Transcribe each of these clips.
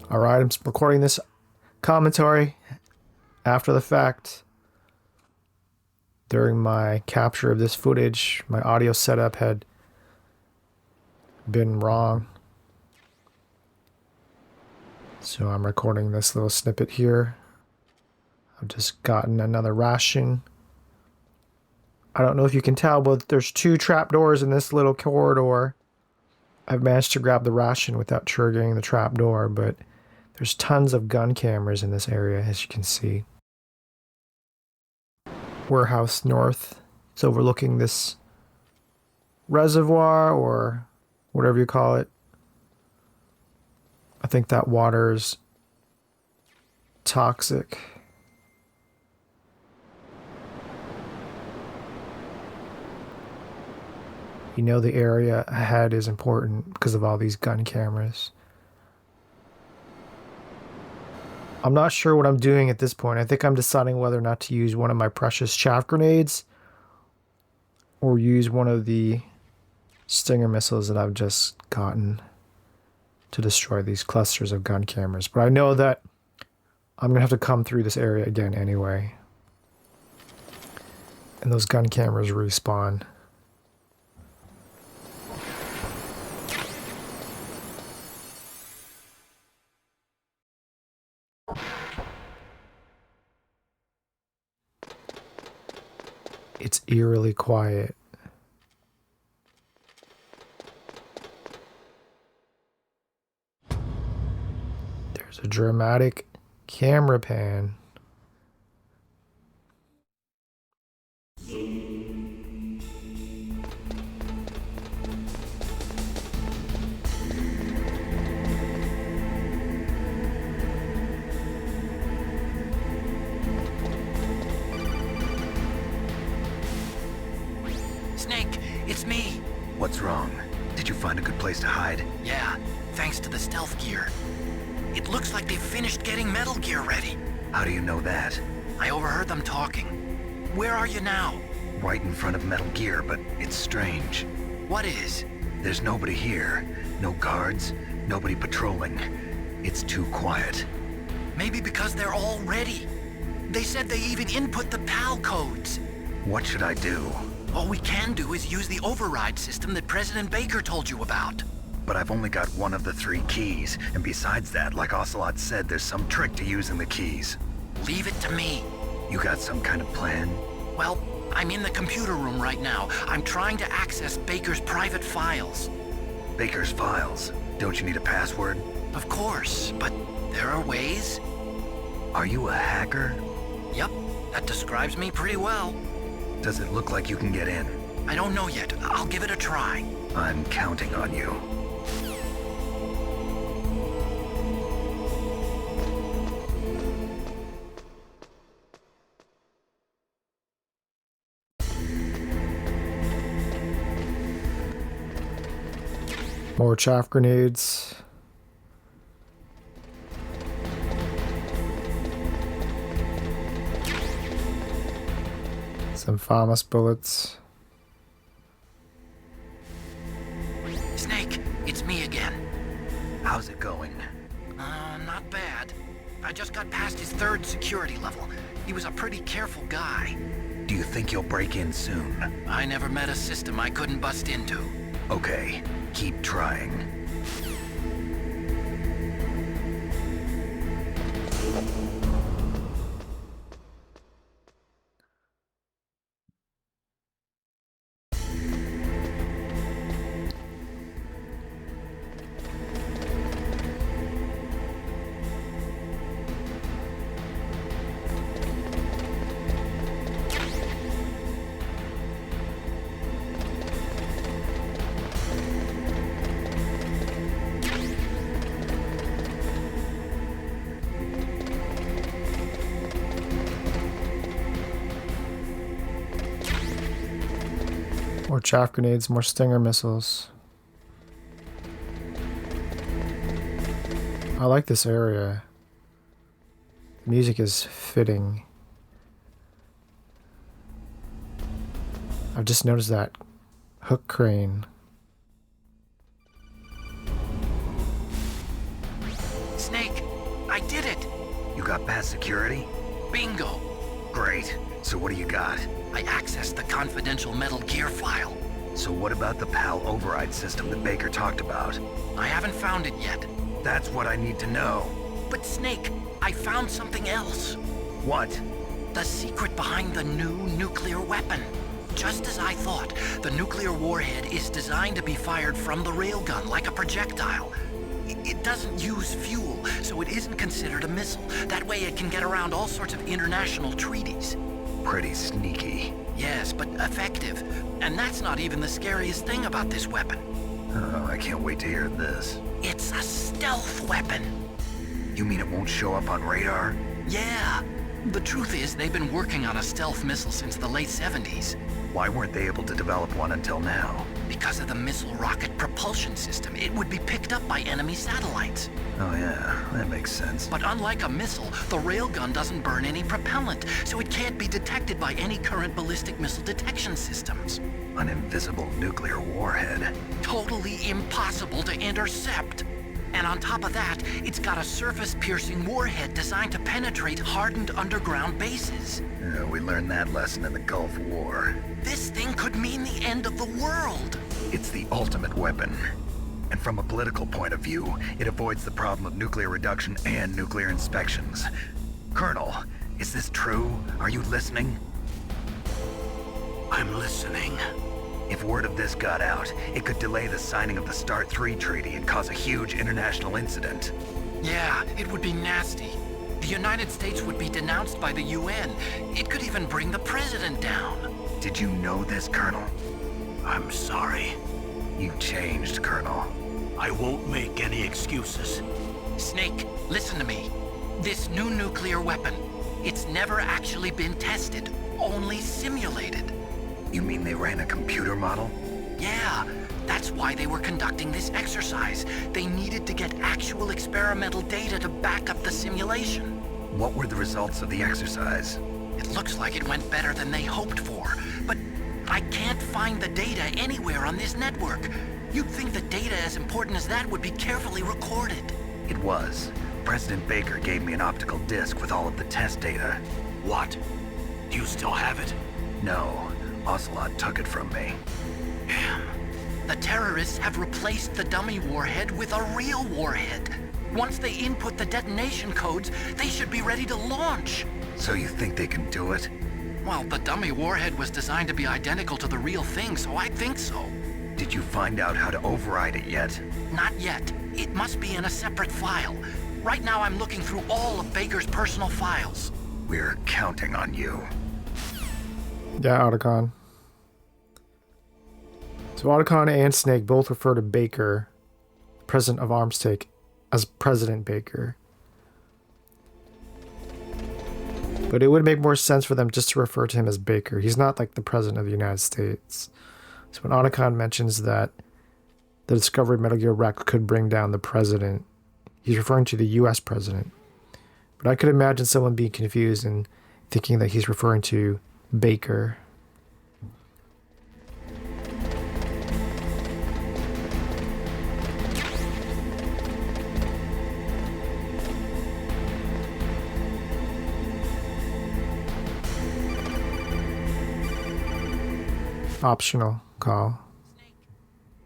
Alright, I'm recording this commentary after the fact. During my capture of this footage, my audio setup had been wrong. So I'm recording this little snippet here. I've just gotten another ration. I don't know if you can tell, but there's two trapdoors in this little corridor. I've managed to grab the ration without triggering the trapdoor, but there's tons of gun cameras in this area, as you can see. Warehouse North. It's overlooking this reservoir, or whatever you call it. I think that water's toxic. You know the area ahead is important because of all these gun cameras. I'm not sure what I'm doing at this point. I think I'm deciding whether or not to use one of my precious chaff grenades or use one of the Stinger missiles that I've just gotten to destroy these clusters of gun cameras. But I know that I'm going to have to come through this area again anyway. And those gun cameras respawn. It's eerily quiet. There's a dramatic camera pan. Snake, it's me. What's wrong? Did you find a good place to hide? Yeah, thanks to the stealth gear. It looks like they've finished getting Metal Gear ready. How do you know that? I overheard them talking. Where are you now? Right in front of Metal Gear, but it's strange. What is? There's nobody here. No guards, nobody patrolling. It's too quiet. Maybe because they're all ready. They said they even input the PAL codes. What should I do? All we can do is use the override system that President Baker told you about. But I've only got one of the 3 keys, and besides that, like Ocelot said, there's some trick to using the keys. Leave it to me. You got some kind of plan? Well, I'm in the computer room right now. I'm trying to access Baker's private files. Baker's files? Don't you need a password? Of course, but there are ways. Are you a hacker? Yep, that describes me pretty well. Does it look like you can get in? I don't know yet. I'll give it a try. I'm counting on you. More chaff grenades. Some FAMAS bullets. Snake, it's me again. How's it going? Not bad. I just got past his 3rd security level. He was a pretty careful guy. Do you think you'll break in soon? I never met a system I couldn't bust into. Okay, keep trying. More chaff grenades, more Stinger missiles. I like this area. The music is fitting. I've just noticed that hook crane. Snake, I did it! You got past security? Bingo! Great. So what do you got? I accessed the confidential Metal Gear file. So what about the PAL override system that Baker talked about? I haven't found it yet. That's what I need to know. But Snake, I found something else. What? The secret behind the new nuclear weapon. Just as I thought, the nuclear warhead is designed to be fired from the railgun like a projectile. It doesn't use fuel, so it isn't considered a missile. That way it can get around all sorts of international treaties. Pretty sneaky. Yes, but effective. And that's not even the scariest thing about this weapon. Oh, I can't wait to hear this. It's a stealth weapon. You mean it won't show up on radar? Yeah. The truth is, they've been working on a stealth missile since the late 70s. Why weren't they able to develop one until now? Because of the missile rocket propulsion system, it would be picked up by enemy satellites. Oh yeah, that makes sense. But unlike a missile, the railgun doesn't burn any propellant, so it can't be detected by any current ballistic missile detection systems. An invisible nuclear warhead. Totally impossible to intercept. And on top of that, it's got a surface-piercing warhead designed to penetrate hardened underground bases. We learned that lesson in the Gulf War. This thing could mean the end of the world. It's the ultimate weapon. And from a political point of view, it avoids the problem of nuclear reduction and nuclear inspections. Colonel, is this true? Are you listening? I'm listening. If word of this got out, it could delay the signing of the START 3 treaty and cause a huge international incident. Yeah, it would be nasty. The United States would be denounced by the UN. It could even bring the president down. Did you know this, Colonel? I'm sorry. You changed, Colonel. I won't make any excuses. Snake, listen to me. This new nuclear weapon, it's never actually been tested, only simulated. You mean they ran a computer model? Yeah, that's why they were conducting this exercise. They needed to get actual experimental data to back up the simulation. What were the results of the exercise? It looks like it went better than they hoped for, but I can't find the data anywhere on this network. You'd think the data as important as that would be carefully recorded. It was. President Baker gave me an optical disc with all of the test data. What? Do you still have it? No. Ocelot took it from me. Damn. The terrorists have replaced the dummy warhead with a real warhead. Once they input the detonation codes, they should be ready to launch. So you think they can do it? Well, the dummy warhead was designed to be identical to the real thing, so I think so. Did you find out how to override it yet? Not yet. It must be in a separate file. Right now I'm looking through all of Baker's personal files. We're counting on you. Yeah, Otacon. So Otacon and Snake both refer to Baker, president of Armstake, as President Baker. But it would make more sense for them just to refer to him as Baker. He's not like the president of the United States. So when Otacon mentions that the discovery of Metal Gear Wreck could bring down the president, he's referring to the US president. But I could imagine someone being confused and thinking that he's referring to Baker. Optional call.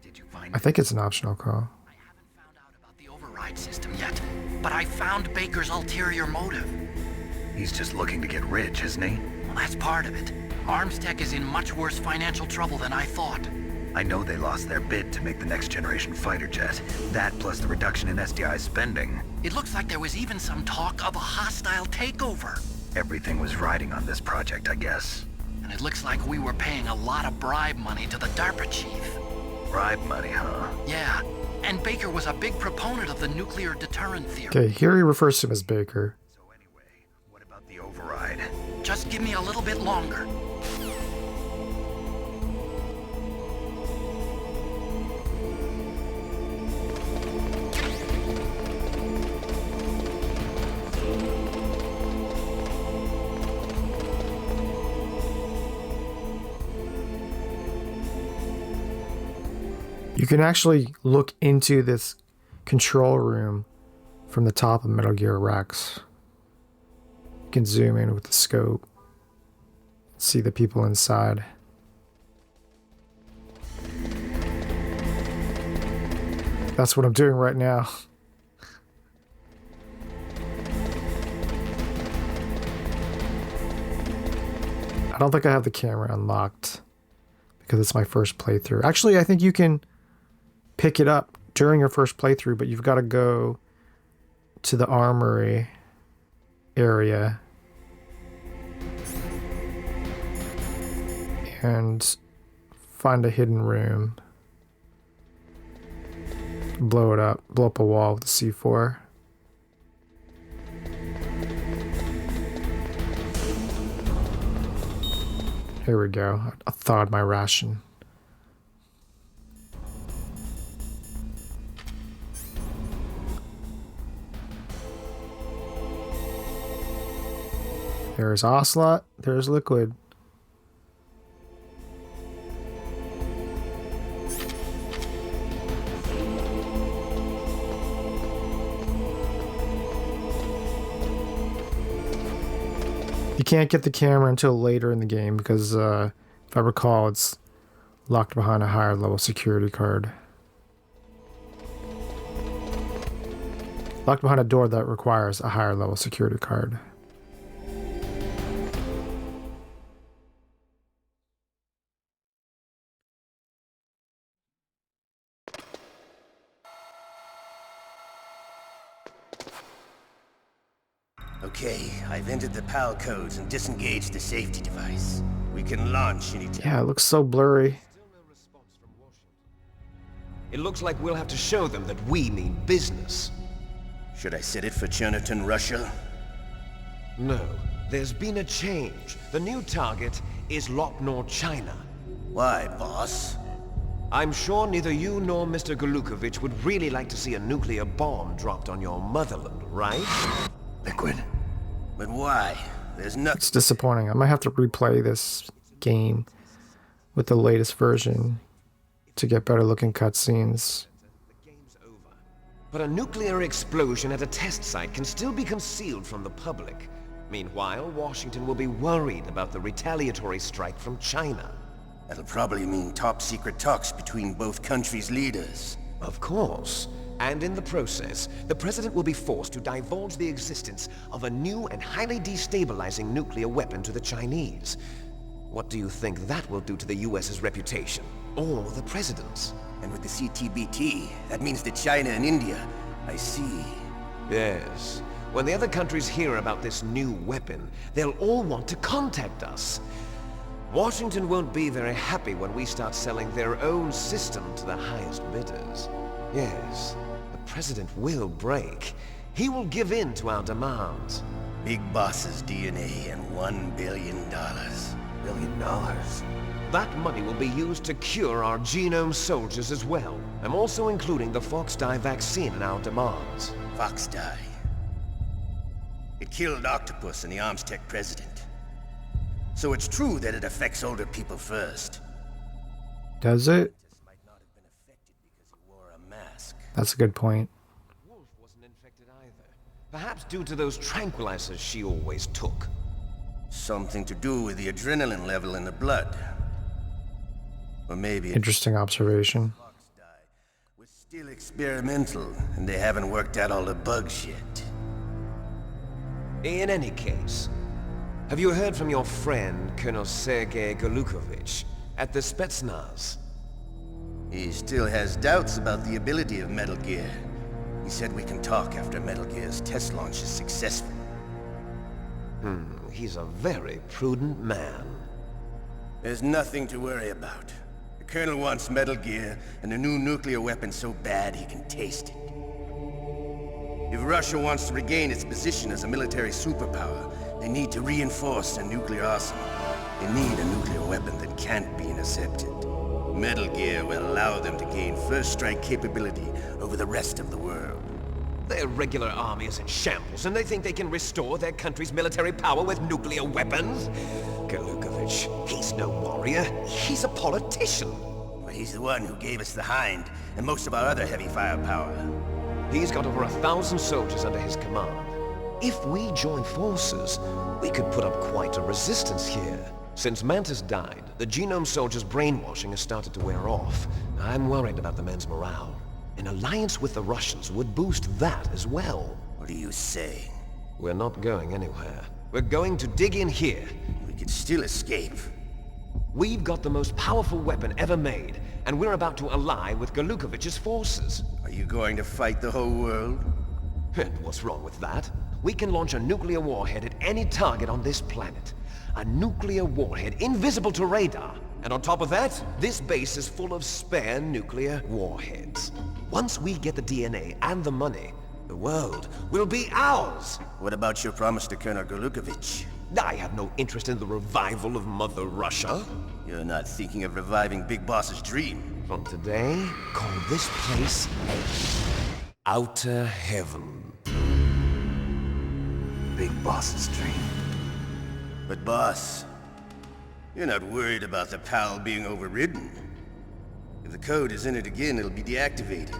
Did you find I think it's an optional call. I haven't found out about the override system yet, but I found Baker's ulterior motive. He's just looking to get rich, isn't he? Well, that's part of it. Armstech is in much worse financial trouble than I thought. I know they lost their bid to make the next generation fighter jet. That plus the reduction in SDI spending. It looks like there was even some talk of a hostile takeover. Everything was riding on this project, I guess. And it looks like we were paying a lot of bribe money to the DARPA chief. Bribe money, huh? Yeah, and Baker was a big proponent of the nuclear deterrent theory. Okay, here he refers to him as Baker. So anyway, what about the override? Just give me a little bit longer. You can actually look into this control room from the top of Metal Gear Rex. You can zoom in with the scope, see the people inside. That's what I'm doing right now. I don't think I have the camera unlocked because it's my first playthrough. Actually, I think you can pick it up during your first playthrough, but you've got to go to the armory area and find a hidden room. Blow it up. Blow up a wall with the C4. Here we go. I thawed my ration. There's Ocelot. There's Liquid. You can't get the camera until later in the game because, if I recall, it's locked behind a higher level security card. Locked behind a door that requires a higher level security card. Okay, I've entered the PAL codes and disengaged the safety device. We can launch anytime. Yeah, it looks so blurry. It looks like we'll have to show them that we mean business. Should I set it for Cherniton, Russia? No, there's been a change. The new target is Lopnor, China. Why, boss? I'm sure neither you nor Mr. Golukovich would really like to see a nuclear bomb dropped on your motherland, right? Liquid. But why? There's nothing. It's disappointing. I might have to replay this game with the latest version to get better looking cutscenes. But a nuclear explosion at a test site can still be concealed from the public. Meanwhile, Washington will be worried about the retaliatory strike from China. That'll probably mean top secret talks between both countries' leaders. Of course. And in the process, the president will be forced to divulge the existence of a new and highly destabilizing nuclear weapon to the Chinese. What do you think that will do to the US's reputation? Or the president's? And with the CTBT, that means that China and India. I see. Yes. When the other countries hear about this new weapon, they'll all want to contact us. Washington won't be very happy when we start selling their own system to the highest bidders. Yes, the president will break. He will give in to our demands. Big boss's DNA and $1 billion. $1 billion? That money will be used to cure our genome soldiers as well. I'm also including the Fox-Die vaccine in our demands. Fox-Die. It killed Octopus and the Armstech president. So it's true that it affects older people first. Does it? Might not have been affected because he wore a mask. That's a good point. Wolf wasn't infected either. Perhaps due to those tranquilizers she always took. Something to do with the adrenaline level in the blood. Or maybe Interesting observation. Fox-Die was still experimental, and they haven't worked out all the bugs yet. In any case, have you heard from your friend, Colonel Sergei Golukovich, at the Spetsnaz? He still has doubts about the ability of Metal Gear. He said we can talk after Metal Gear's test launch is successful. He's a very prudent man. There's nothing to worry about. The Colonel wants Metal Gear and a new nuclear weapon so bad he can taste it. If Russia wants to regain its position as a military superpower, they need to reinforce their nuclear arsenal. They need a nuclear weapon that can't be intercepted. Metal Gear will allow them to gain first strike capability over the rest of the world. Their regular army is in shambles, and they think they can restore their country's military power with nuclear weapons? Golukovich, he's no warrior. He's a politician. But he's the one who gave us the Hind and most of our other heavy firepower. He's got over 1,000 soldiers under his command. If we join forces, we could put up quite a resistance here. Since Mantis died, the Genome soldiers' brainwashing has started to wear off. I'm worried about the men's morale. An alliance with the Russians would boost that as well. What are you saying? We're not going anywhere. We're going to dig in here. We could still escape. We've got the most powerful weapon ever made, and we're about to ally with Galukovich's forces. Are you going to fight the whole world? And what's wrong with that? We can launch a nuclear warhead at any target on this planet. A nuclear warhead invisible to radar. And on top of that, this base is full of spare nuclear warheads. Once we get the DNA and the money, the world will be ours! What about your promise to Colonel Galukovich? I have no interest in the revival of Mother Russia. You're not thinking of reviving Big Boss's dream. From today, call this place Outer Heaven. Big Boss's dream. But boss, you're not worried about the PAL being overridden. If the code is in it again, it'll be deactivated.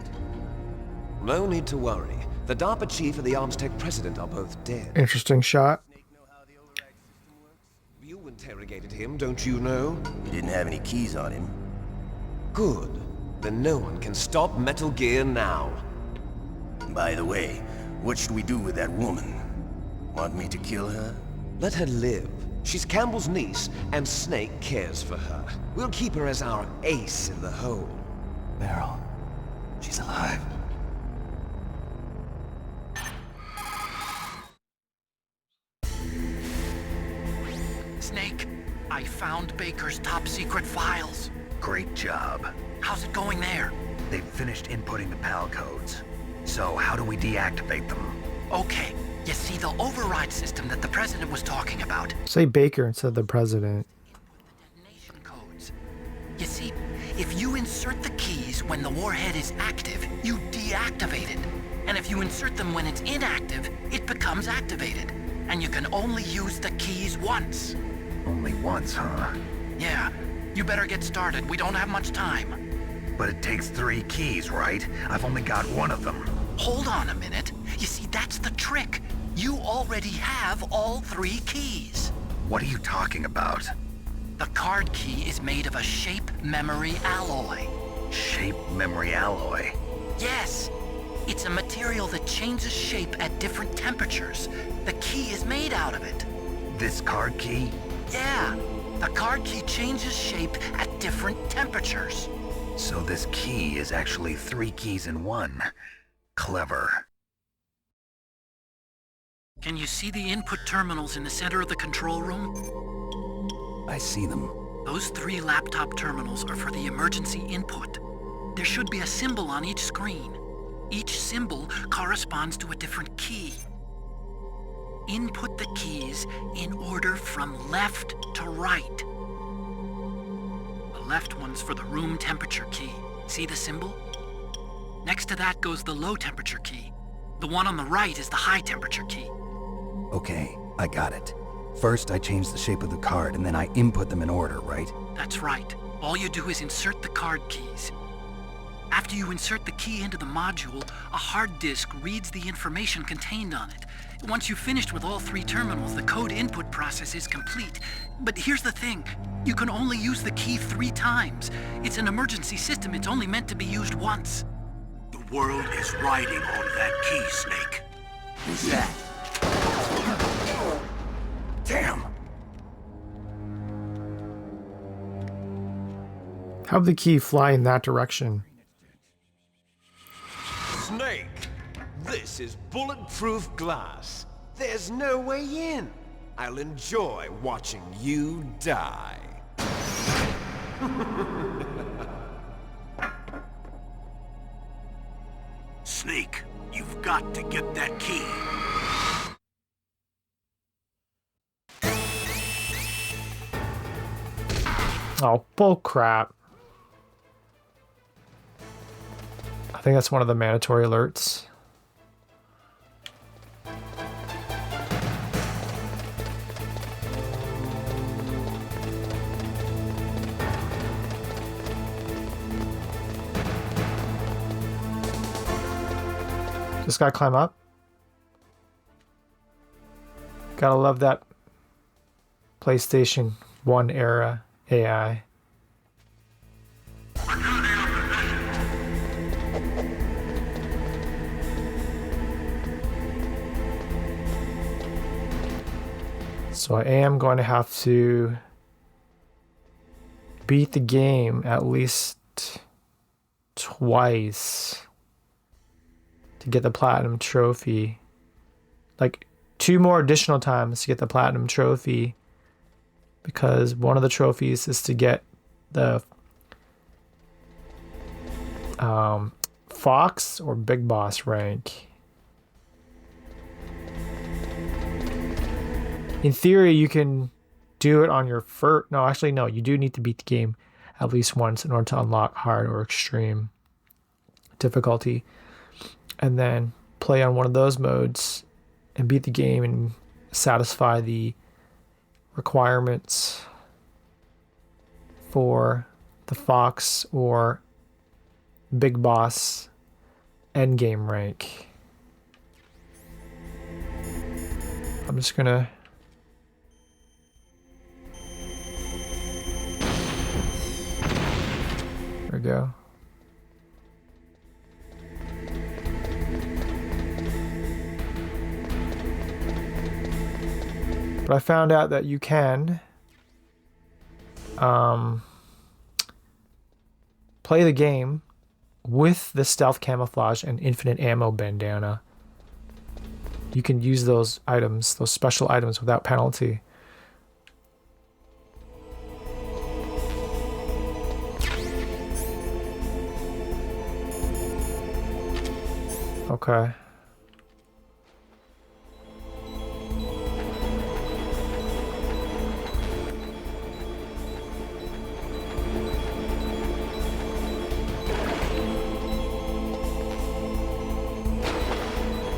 No need to worry. The DARPA chief and the Arms Tech president are both dead. Interesting shot. You interrogated him, don't you know? You didn't have any keys on him. Good. Then no one can stop Metal Gear now. By the way, what should we do with that woman? Want me to kill her? Let her live. She's Campbell's niece, and Snake cares for her. We'll keep her as our ace in the hole. Meryl. She's alive. Snake, I found Baker's top secret files. Great job. How's it going there? They've finished inputting the PAL codes. So how do we deactivate them? Okay, you see the override system that the president was talking about? Say Baker instead of the president. Detonation codes. You see, if you insert the keys when the warhead is active, you deactivate it. And if you insert them when it's inactive, it becomes activated. And you can only use the keys once. Only once, huh? Yeah, you better get started. We don't have much time. But it takes 3 keys, right? I've only got 1 of them. Hold on a minute. You see, that's the trick. You already have all 3 keys. What are you talking about? The card key is made of a shape memory alloy. Shape memory alloy? Yes. It's a material that changes shape at different temperatures. The key is made out of it. This card key? Yeah. The card key changes shape at different temperatures. So this key is actually 3 keys in 1. Clever. Can you see the input terminals in the center of the control room? I see them. Those 3 laptop terminals are for the emergency input. There should be a symbol on each screen. Each symbol corresponds to a different key. Input the keys in order from left to right. The left one's for the room temperature key. See the symbol? Next to that goes the low temperature key. The one on the right is the high temperature key. Okay, I got it. First, I change the shape of the card, and then I input them in order, right? That's right. All you do is insert the card keys. After you insert the key into the module, a hard disk reads the information contained on it. Once you've finished with all 3 terminals, the code input process is complete. But here's the thing. You can only use the key 3 times. It's an emergency system. It's only meant to be used once. The world is riding on that key, Snake. Who's that? Damn! How'd the key fly in that direction? Snake, this is bulletproof glass. There's no way in. I'll enjoy watching you die. Snake, you've got to get that key. Oh, bull crap. I think that's one of the mandatory alerts. this guy climb up? Gotta love that PlayStation 1 era AI. So I am going to have to beat the game at least twice to get the platinum trophy. Like 2 more additional times to get the platinum trophy, because one of the trophies is to get the Fox or Big Boss rank. In theory, you can do it on your first... No, actually, no. You do need to beat the game at least once in order to unlock hard or extreme difficulty. And then play on one of those modes and beat the game and satisfy the requirements for the Fox or Big Boss endgame rank. I'm just gonna... There we go. But I found out that you can play the game with the stealth camouflage and infinite ammo bandana. You can use those items, those special items, without penalty. Okay.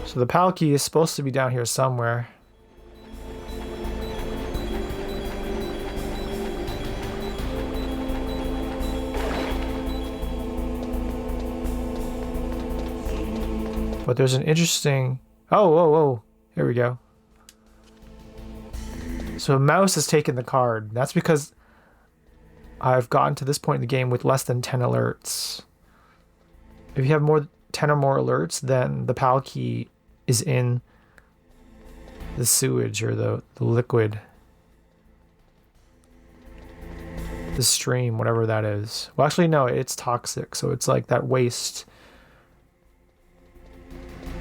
So the PAL key is supposed to be down here somewhere. But there's an interesting... Oh, whoa, whoa. Here we go. So Mouse has taken the card. That's because I've gotten to this point in the game with less than 10 alerts. If you have 10 or more alerts, then the PAL key is in the sewage or the liquid. The stream, whatever that is. Well, actually, no, it's toxic. So it's like that waste.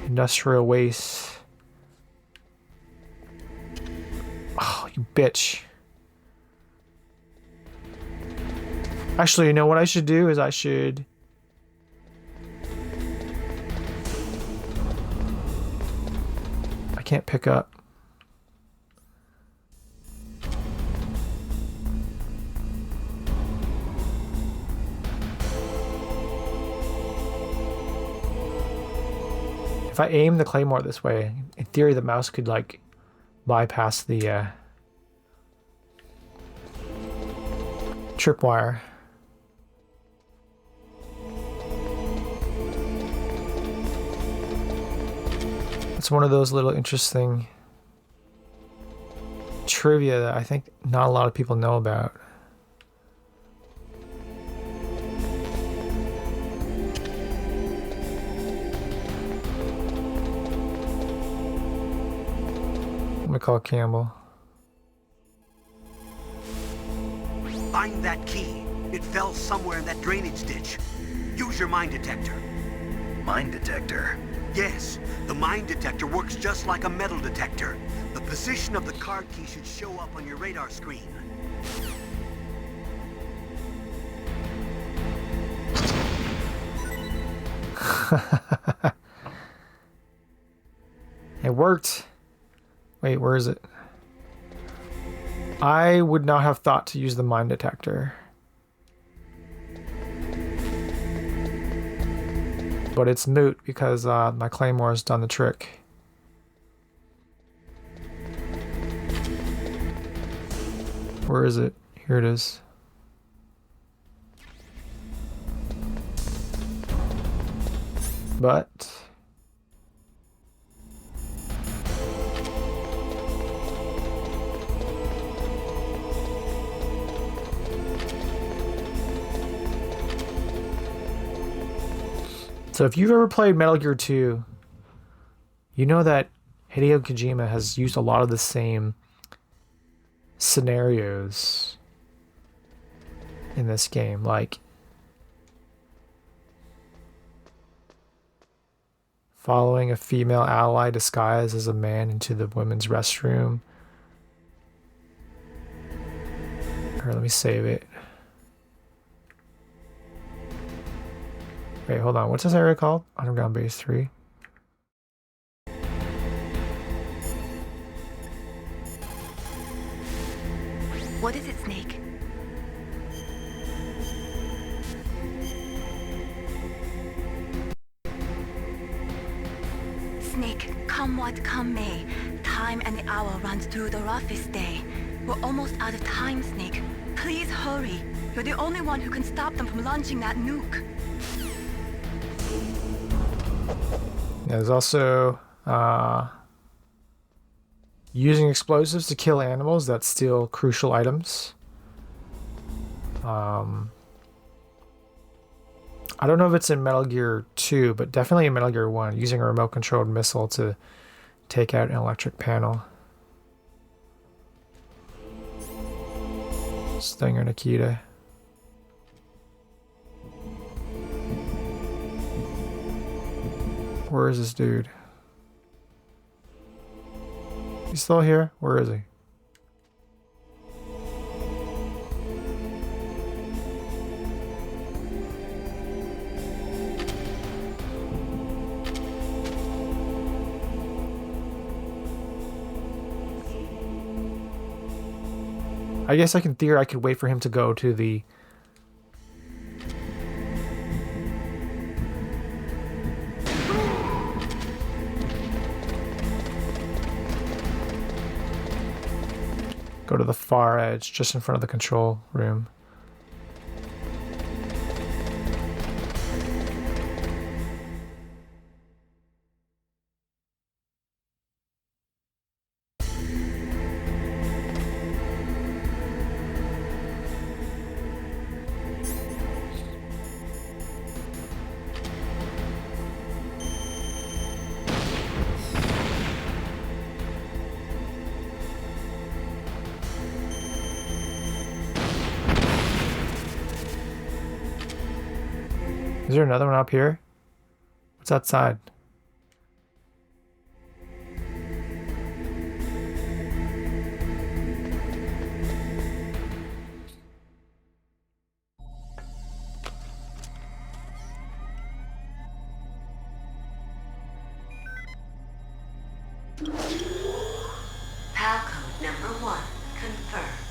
Industrial waste. Oh, you bitch. Actually, you know what I should do is I should... I can't pick up. If I aim the claymore this way, in theory the mouse could like bypass the tripwire. It's one of those little interesting trivia that I think not a lot of people know about. I'm gonna call Campbell. Find that key. It fell somewhere in that drainage ditch. Use your mine detector. Mine detector? Yes, the mine detector works just like a metal detector. The position of the card key should show up on your radar screen. It worked. Wait, where is it? I would not have thought to use the mine detector. But it's moot because my claymore has done the trick. Where is it? Here it is. But So if you've ever played Metal Gear 2, you know that Hideo Kojima has used a lot of the same scenarios in this game, like following a female ally disguised as a man into the women's restroom. Here, let me save it. Wait, hold on. What's this area called? Underground Base 3. What is it, Snake? Snake, come what come may, time and the hour runs through the roughest day. We're almost out of time, Snake. Please hurry. You're the only one who can stop them from launching that nuke. There's also using explosives to kill animals that steal crucial items. I don't know if it's in Metal Gear 2, but definitely in Metal Gear 1, using a remote-controlled missile to take out an electric panel. Stinger Nikita. Where is this dude? He's still here? Where is he? I guess I could wait for him to go to the far edge, just in front of the control room. Is there another one up here? What's outside? PAL code number 1, confirmed.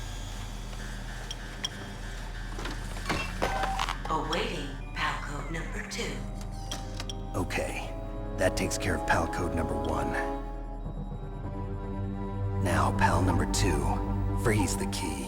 Awaiting PAL code number 2. Okay, that takes care of PAL code number 1. Now, PAL number 2, freeze the key.